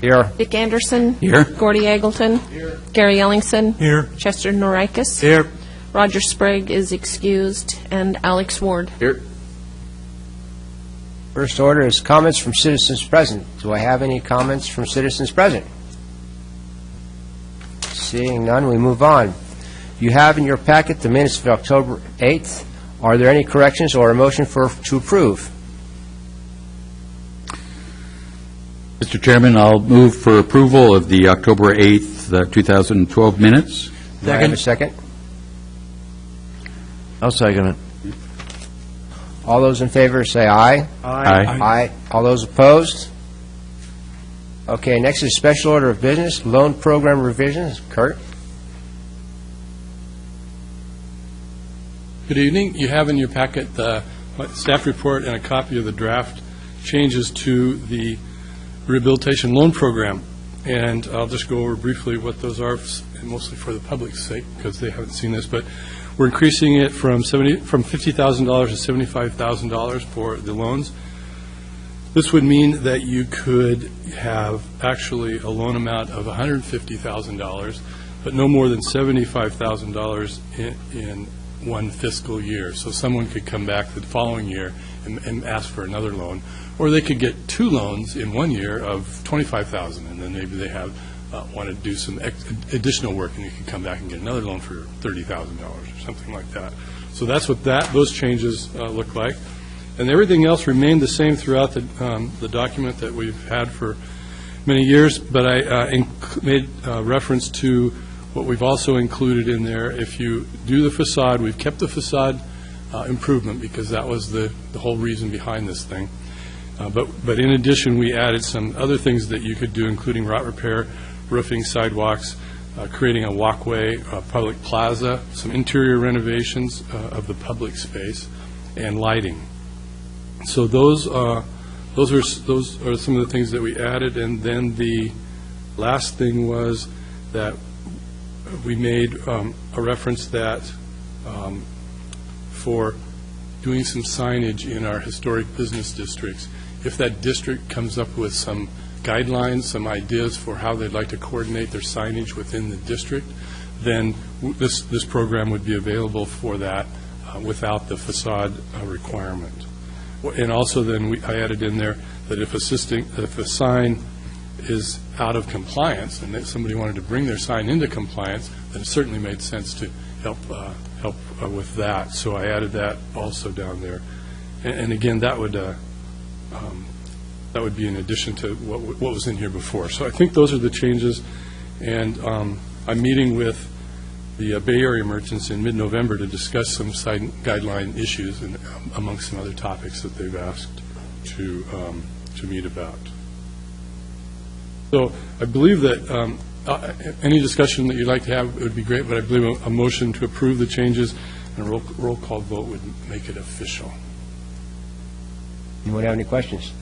Here. Dick Anderson. Here. Gordy Eggleton. Here. Gary Ellingson. Here. Chester Norikis. Here. Roger Sprague is excused, and Alex Ward. Here. First order is comments from citizens present. Do I have any comments from citizens present? Seeing none, we move on. You have in your packet the minutes of October 8th. Are there any corrections or a motion to approve? Mr. Chairman, I'll move for approval of the October 8th, 2012 minutes. Do I have a second? I'll second it. All those in favor say aye. Aye. Aye. All those opposed? Okay, next is special order of business, loan program revisions. Kurt? Good evening. You have in your packet the staff report and a copy of the draft changes to the rehabilitation loan program. And I'll just go over briefly what those are, mostly for the public's sake, because they haven't seen this. But we're increasing it from $50,000 to $75,000 for the loans. This would mean that you could have actually a loan amount of $150,000, but no more than $75,000 in one fiscal year. So someone could come back the following year and ask for another loan, or they could get two loans in 1 year of $25,000, and then maybe they have want to do some additional work, and you can come back and get another loan for $30,000 or something like that. So that's what those changes look like. And everything else remained the same throughout the document that we've had for many years, but I made reference to what we've also included in there. If you do the facade, we've kept the facade improvement because that was the whole reason behind this thing. But in addition, we added some other things that you could do, including rot repair, roofing, sidewalks, creating a walkway, a public plaza, some interior renovations of the public space, and lighting. So those are some of the things that we added. And then the last thing was that we made a reference that for doing some signage in our historic business districts, if that district comes up with some guidelines, some ideas for how they'd like to coordinate their signage within the district, then this program would be available for that without the facade requirement. And also then I added in there that if a sign is out of compliance and that somebody wanted to bring their sign into compliance, then it certainly made sense to help with that. So I added that also down there. And again, that would be in addition to what was in here before. So I think those are the changes. And I'm meeting with the Bay Area merchants in mid-November to discuss some guideline issues and amongst some other topics that they've asked to meet about. So I believe that any discussion that you'd like to have would be great, but I believe a motion to approve the changes and a roll call vote would make it official. Anyone have any questions?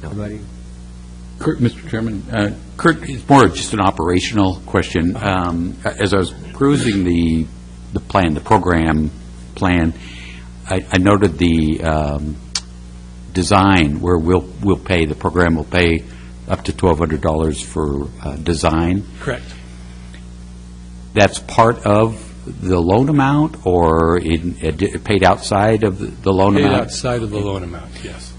Nobody? Kurt, Mr. Chairman, Kurt, it's more of just an operational question. As I was perusing the plan, the program plan, I noted the design where the program will pay up to $1,200 for design. Correct. That's part of the loan amount, or paid outside of the loan amount? Paid outside of the loan amount, yes.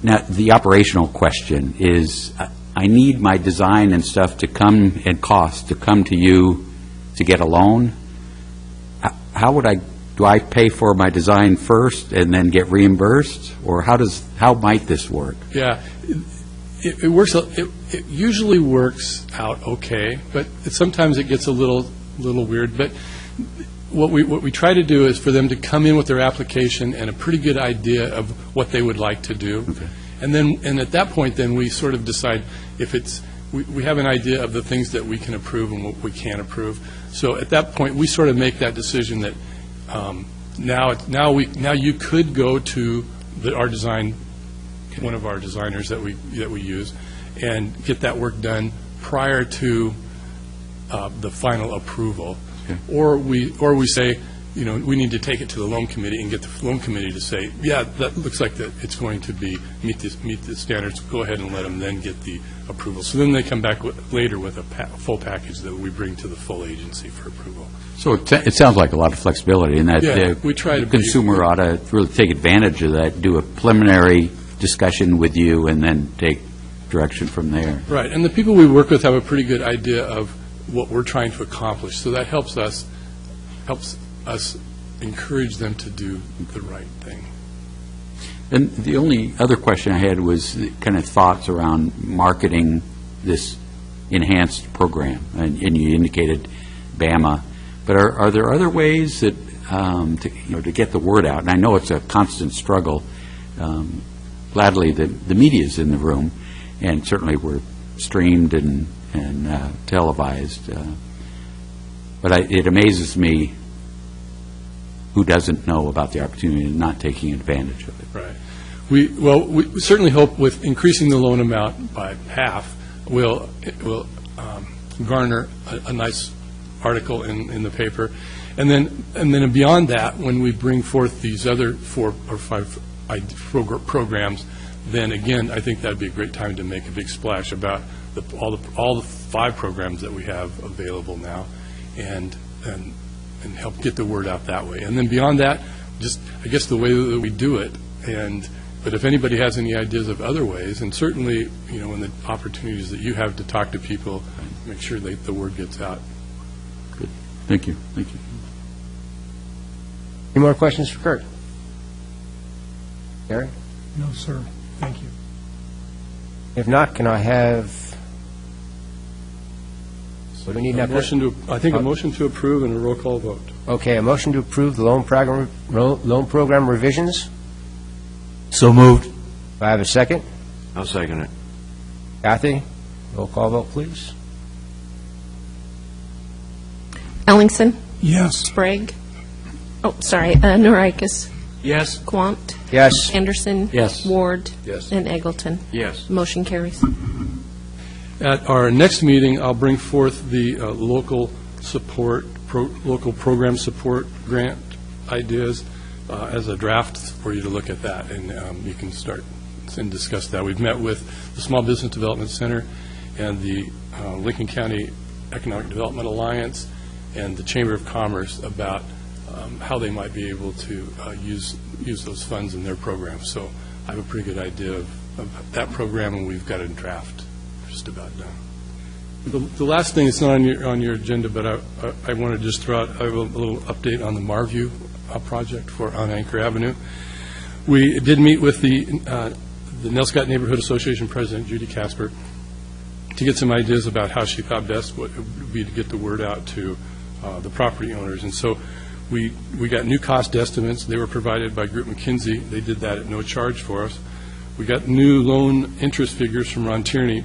Now, the operational question is, I need my design and stuff to come and cost to come to you to get a loan. Do I pay for my design first and then get reimbursed, or how might this work? Yeah, it works. It usually works out okay, but sometimes it gets a little weird. But what we try to do is for them to come in with their application and a pretty good idea of what they would like to do. Okay. And at that point, then we sort of decide if we have an idea of the things that we can approve and what we can't approve. So at that point, we sort of make that decision that now you could go to our design, one of our designers that we use, and get that work done prior to the final approval. Okay. Or we say, we need to take it to the loan committee and get the loan committee to say, yeah, that looks like that it's going to be, meet the standards, go ahead and let them then get the approval. So then they come back later with a full package that we bring to the full agency for approval. So it sounds like a lot of flexibility, and that Yeah, we try to the consumer ought to really take advantage of that, do a preliminary discussion with you, and then take direction from there. Right, and the people we work with have a pretty good idea of what we're trying to accomplish, so that helps us encourage them to do the right thing. And the only other question I had was kind of thoughts around marketing this enhanced program, and you indicated BAMA, but are there other ways that to get the word out? And I know it's a constant struggle. Gladly, the media's in the room, and certainly we're streamed and televised. But it amazes me who doesn't know about the opportunity and not taking advantage of it. Right. We certainly hope with increasing the loan amount by half, it will garner a nice article in the paper. And then beyond that, when we bring forth these other 4 or 5 programs, then again, I think that'd be a great time to make a big splash about all the 5 programs that we have available now, and help get the word out that way. And then beyond that, just I guess the way that we do it. But if anybody has any ideas of other ways, and certainly in the opportunities that you have to talk to people, make sure that the word gets out. Good. Thank you. Thank you. Any more questions for Kurt? Gary? No, sir. Thank you. If not, can I have, what do we need now? I think a motion to approve and a roll call vote. Okay, a motion to approve the loan program revisions. So moved. Do I have a second? I'll second it. Kathy, roll call vote, please. Ellingson, Yes. Sprague, Norikis, Yes. Quant, Yes. Anderson. Yes. Ward. Yes. And Eggleton. Yes. Motion carries. At our next meeting, I'll bring forth the local program support grant ideas as a draft for you to look at that, and you can start and discuss that. We've met with the Small Business Development Center and the Lincoln County Economic Development Alliance and the Chamber of Commerce about how they might be able to use those funds in their programs. So I have a pretty good idea of that program, and we've got a draft just about done. The last thing, it's not on your agenda, but I want to just throw out a little update on the Marview project on Anchor Avenue. We did meet with the Nelscott Neighborhood Association President, Judy Casper, to get some ideas about how she thought best would be to get the word out to the property owners. And so we got new cost estimates. They were provided by Group McKinsey. They did that at no charge for us. We got new loan interest figures from Ron Tierney.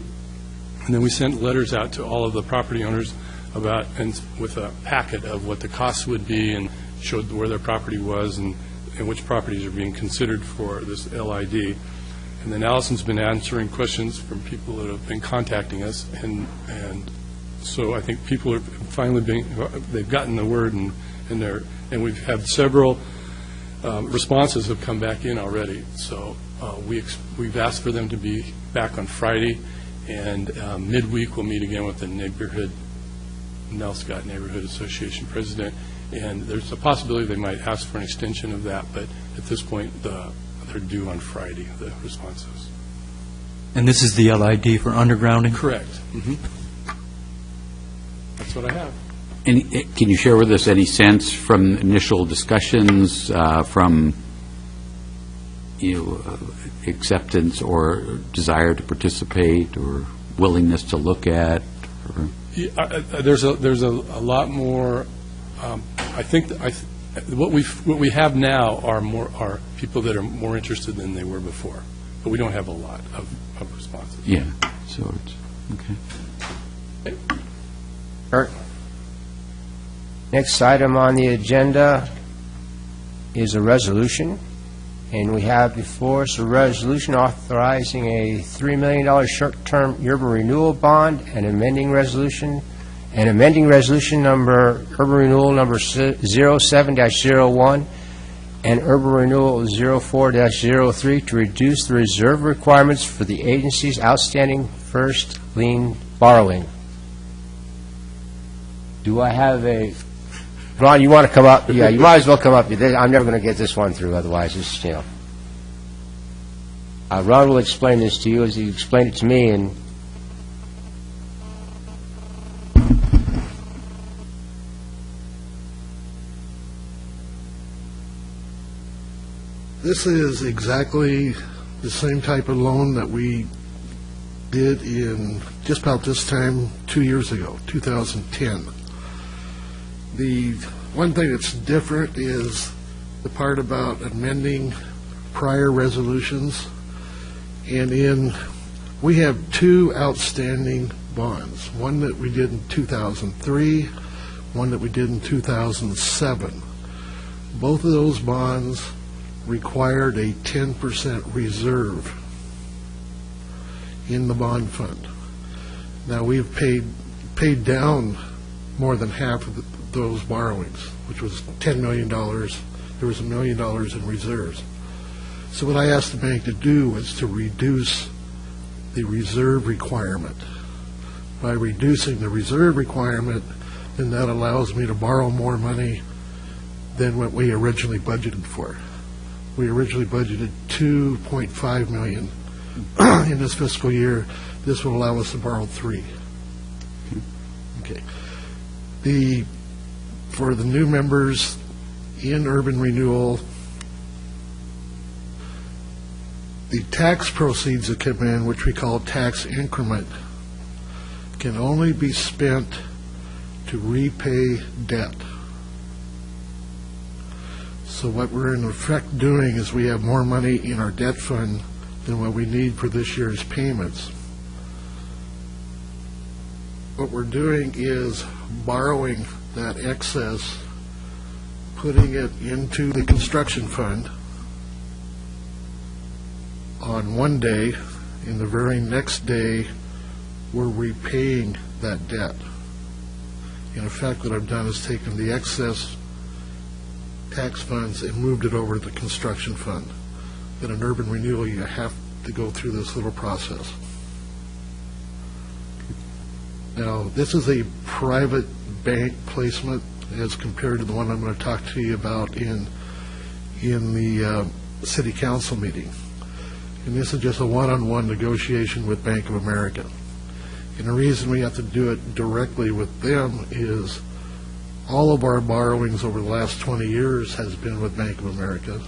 And then we sent letters out to all of the property owners with a packet of what the costs would be, and showed where their property was and which properties are being considered for this LID. And then Allison's been answering questions from people that have been contacting us, and so I think people are finally they've gotten the word, and we've had several responses have come back in already. So we've asked for them to be back on Friday, and midweek we'll meet again with the Nelscott Neighborhood Association president, and there's a possibility they might ask for an extension of that, but at this point they're due on Friday, the responses. And this is the LID for undergrounding? Correct. Mm-hmm. That's what I have. Can you share with us any sense from initial discussions, from acceptance or desire to participate or willingness to look at? Yeah, there's a lot more. I think what we have now are people that are more interested than they were before, but we don't have a lot of responses. Yeah. So it's okay. Kurt? Next item on the agenda is a resolution, and we have before us a resolution authorizing a $3 million short-term urban renewal bond and amending resolution and amending Resolution number, Urban Renewal number 07-01 and Urban Renewal 04-03 to reduce the reserve requirements for the agency's outstanding first lien borrowing. Do I have a, Ron, you want to come up? Yeah, you might as well come up. I'm never going to get this one through, otherwise it's, you know. Ron will explain this to you as he explained it to me, and this is exactly the same type of loan that we did in just about this time 2 years ago, 2010. The one thing that's different is the part about amending prior resolutions. And we have two outstanding bonds, one that we did in 2003, one that we did in 2007. Both of those bonds required a 10% reserve in the bond fund. Now, we've paid down more than half of those borrowings, which was $10 million. There was $1 million in reserves. So what I asked the bank to do was to reduce the reserve requirement. By reducing the reserve requirement, then that allows me to borrow more money than what we originally budgeted for. We originally budgeted $2.5 million in this fiscal year. This will allow us to borrow $3 million. Okay. For the new members in Urban Renewal, the tax proceeds that come in, which we call tax increment, can only be spent to repay debt. So what we're in effect doing is we have more money in our debt fund than what we need for this year's payments. What we're doing is borrowing that excess, putting it into the construction fund on one day, and the very next day we're repaying that debt. In effect, what I've done is taken the excess tax funds and moved it over to the construction fund. But in Urban Renewal, you have to go through this little process. Now, this is a private bank placement as compared to the one I'm going to talk to you about in the city council meeting. And this is just a one-on-one negotiation with Bank of America. And the reason we have to do it directly with them is all of our borrowings over the last 20 years has been with Bank of America.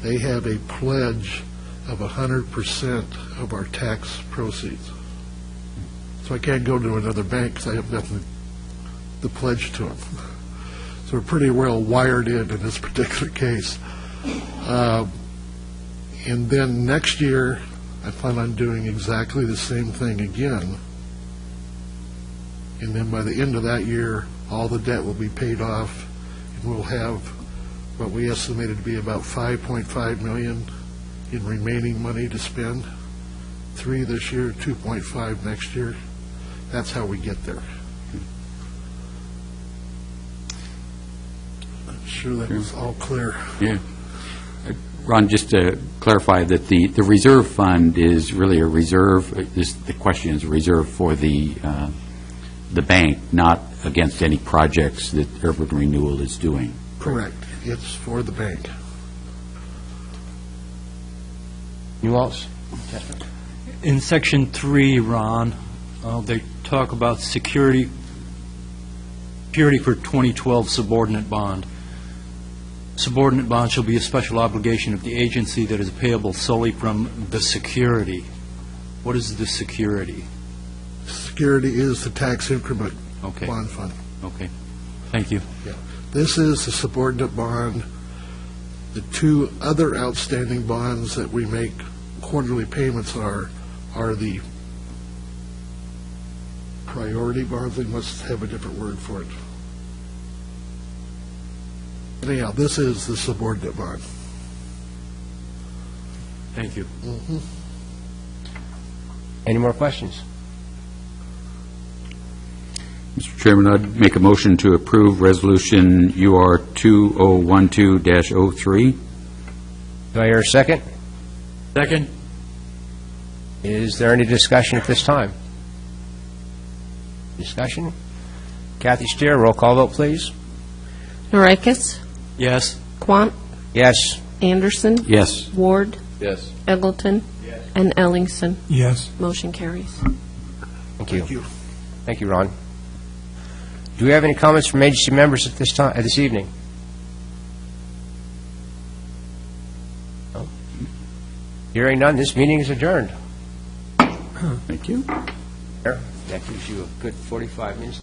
They have a pledge of 100% of our tax proceeds. So I can't go to another bank because I have nothing to pledge to them. So we're pretty well wired in this particular case. And then next year, I plan on doing exactly the same thing again. And then by the end of that year, all the debt will be paid off, and we'll have what we estimated to be about $5.5 million in remaining money to spend. 3 this year, 2.5 next year. That's how we get there. I'm sure that was all clear. Yeah. Ron, just to clarify that the reserve fund is really a reserve, the question is a reserve for the bank, not against any projects that Urban Renewal is doing. Correct. It's for the bank. Newalls? In Section 3, Ron, they talk about security for 2012 subordinate bond. Subordinate bond shall be a special obligation of the agency that is payable solely from the security. What is the security? Security is the tax increment Okay. bond fund. Okay. Thank you. Yeah. This is the subordinate bond. The two other outstanding bonds that we make quarterly payments are the priority bonds. They must have a different word for it. Anyhow, this is the subordinate bond. Thank you. Any more questions? Mr. Chairman, I'd make a motion to approve Resolution UR 2012-03. Do I hear a second? Second. Is there any discussion at this time? Discussion? Kathy Steer, roll call vote, please. Norikis? Yes. Quant? Yes. Anderson? Yes. Ward? Yes. Eggleton? And Ellingson. Yes. Motion carries. Thank you. Thank you, Ron. Do we have any comments from agency members at this time, this evening? No? Hearing none, this meeting is adjourned. Thank you. That gives you a good 45 minutes.